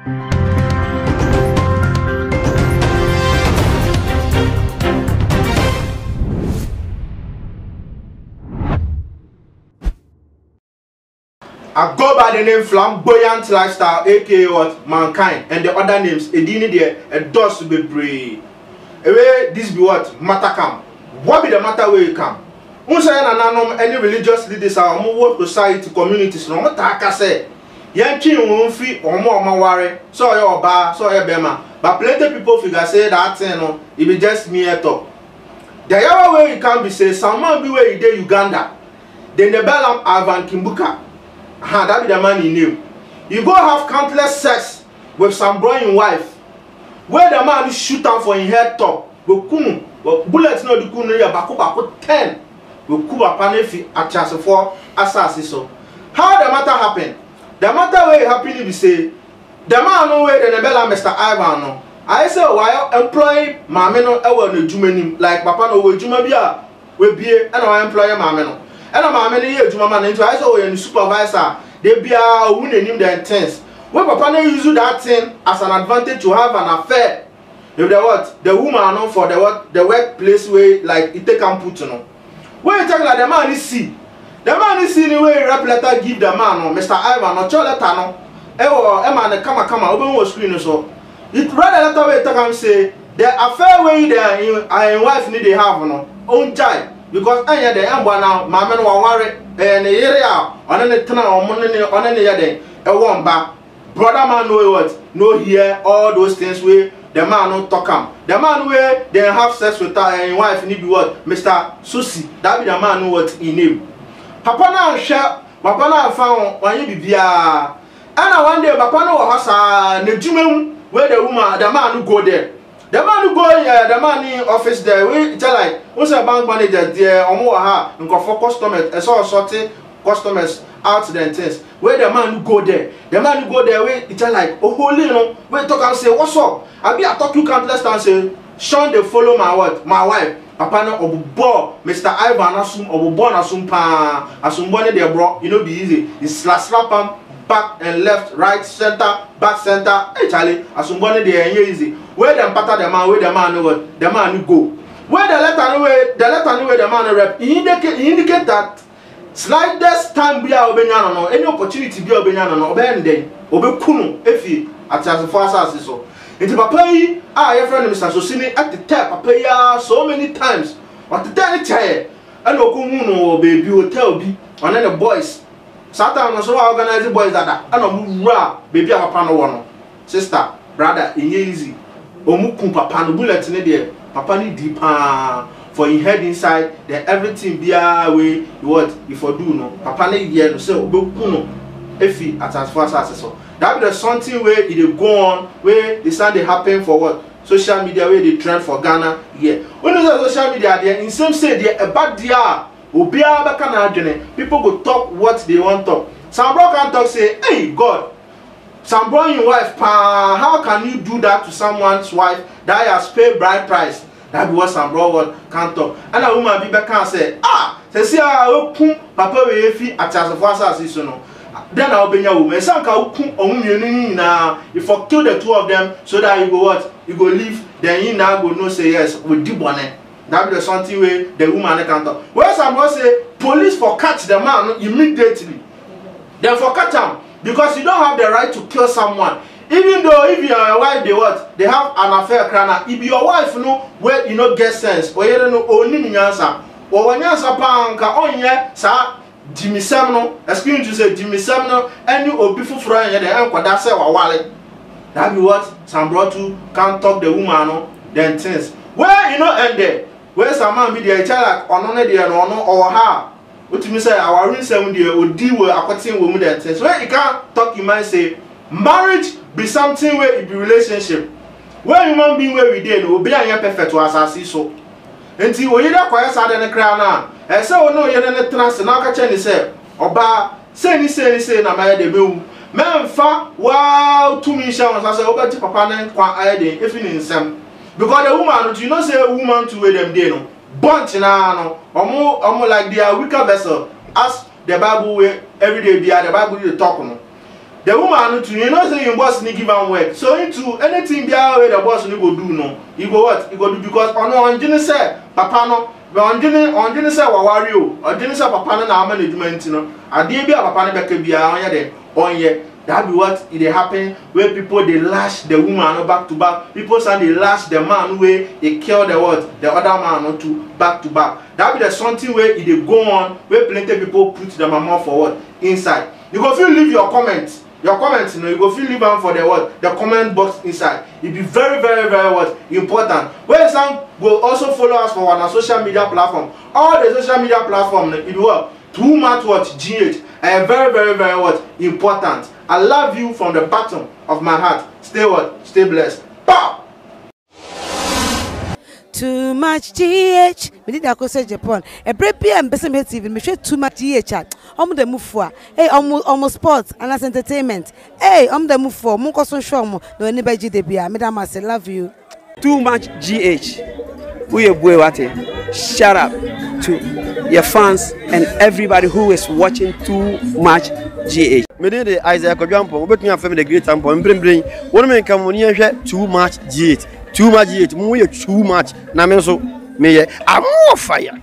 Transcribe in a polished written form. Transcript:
I go by the name Flamboyant Lifestyle, aka what Mankind, and the other names. Edini there, a does to be brave. Away, this be what matter come. What be the matter where you come? Any religious leaders are more society communities. No matter say, Yankee won't fee or more worry. So your bar, so your bema. But plenty people figure say that no, it be just me at all. The other way you can be say, someone be where you dey Uganda. Then the Bellam Avan Kimbuka. That be the man in name. You go have countless sex with some brown wife. Where the man is shoot down for his head top. But bullets no the kunu ya baku 10. We kuba panefi at chance for assassin. So how the matter happen? The matter way happen to be say the man no way the Bella Mr. Ivan no. I say why employ mameno ewa no jumani like papa no we juma bia we bie and I employ mameno. And I'm many years to man into I saw a supervisor, they be a winning him the intense. When Papa use that thing as an advantage to have an affair. If the what the woman known for the what the workplace way like it can put on. When you talk like the man is see. The man is see the way rap letter give the man no Mr. Ivan or Chola Tano. Man come open your screen so. It rather letter way talk and say the affair way there and wife need they have no own child. Because I had the Amba now, my men were worried, and the area on any tunnel on any other, a one back. Brother man know what? No hear all those things where the man no talk am. The man where they have sex with her and wife need be what? Mr. Susi. That be the man know what he name. Papa now share, Papa now found when you be there. And one day Papa no was a Nejumem where the woman, the man who go there. The man who go the man in office there, we tell like, what's a bank manager there, or more and go for customers, and so sorting customers out the things. Where the man who go there, we tell like, oh, holy, no, we talk and say, what's up? I be a talk you can't last and say, Sean, they follow my what? My wife. Papa no obubo, Mr. Ivan asum obubo asum pa, asum bonne they bro, you know be easy. It's slap am. Back and left, right, center, back, center. Hey Charlie, as somebody they easy. Where them pattern the man, where the man know what, the man go. Where the letter away, the man rep. He indicate that slightest time be a obenyano no, any opportunity be obenyano no, obende, obekunu, efi, at as far as so. Into papa yi, your friend Mr. Sosini at the tap, papa so many times. What the tell it, and okumu baby hotel be, and then the boys. Satan so organize the boys that I don't move baby papa no one. Sister, brother, easy. Omukum papa no bullet in there. Papa ni deep for your head inside, then everything be way what if you do no. Papa ni here no say obokuno efi at as far as so. That be the something where it go on where the sound they happen for what social media where they trend for Ghana. Yeah. When you say social media there in some say they a bad dia. People go talk what they want to talk. Some bro can talk say, hey God, some bro your wife, how can you do that to someone's wife that has paid bride price? That be what some bro can talk. And a woman be back and say, say see papa we fi at as for us no. Then I'll be your woman. Some can na if I kill the two of them so that you go what? You go leave, then you now go no say yes with deep on it. That be the something where the woman can talk. Where some say police for catch the man immediately. Then for catch him because you don't have the right to kill someone. Even though if you are your wife, they what? They have an affair crana. If your wife know where you know get sense or you don't know only nyansa. Or when nyansa panka on ye sa Jimmy Semno, excuse to say Jimmy Semno, and you or before frying the uncle that say or wallet. That be what some brought to can't talk the woman no then things. Where you know end there. Where some man be the child on there or her. What you say our ring 7 year or deal with according women that things. Where you can't talk you might say marriage be something where it be relationship. Where you man being where we did will be a perfect to us as so. Until we either quiet side and a crown now. And so no you're in a trance and I'll catch any say or bar say na my debut. Man fa wow 2 minutes showers I say over to papa and quite idea if in some. Because the woman, you know, say a woman to wear them, they no bunch na no, or more like they are weaker vessel. As the Bible way every day, they are the Bible you talk no. the woman too, you know say your boss need give am work. So into anything where the boss need go do no, you go what? You go do because on didn't say papa no, on didn't say wawari o, on didn't say papa no na management no. Ade bi papa no beke bia on ye on ye. That be what it happen where people they lash the woman back to back. People say they lash the man where they kill the what the other man or two back to back. That be the something where it they go on where plenty people put the mama for what inside. You go feel leave your comments. Your comments, you know, you go feel leave them for the what the comment box inside. It be very what important. Where some go also follow us for our social media platform. All the social media platform it what too much what GH and very what important. I love you from the bottom of my heart. Stay what? Stay blessed. Pow! Too much GH. Me did go say Japan. A break PM Besame TV. Me share too much GH. The move for. Hey, almost sports and as entertainment. Hey, the move for. Munko so show mo. No anybody debia. Madam I say love you. Too much GH. We are boy what? Shout out to your fans and everybody who is watching Too Much GH. Me did the Isaac Ojampo. We between family the great tempo. Bring. One man come on here. Too much GH. Too much GH. Too much. Na me so me I'm more fire.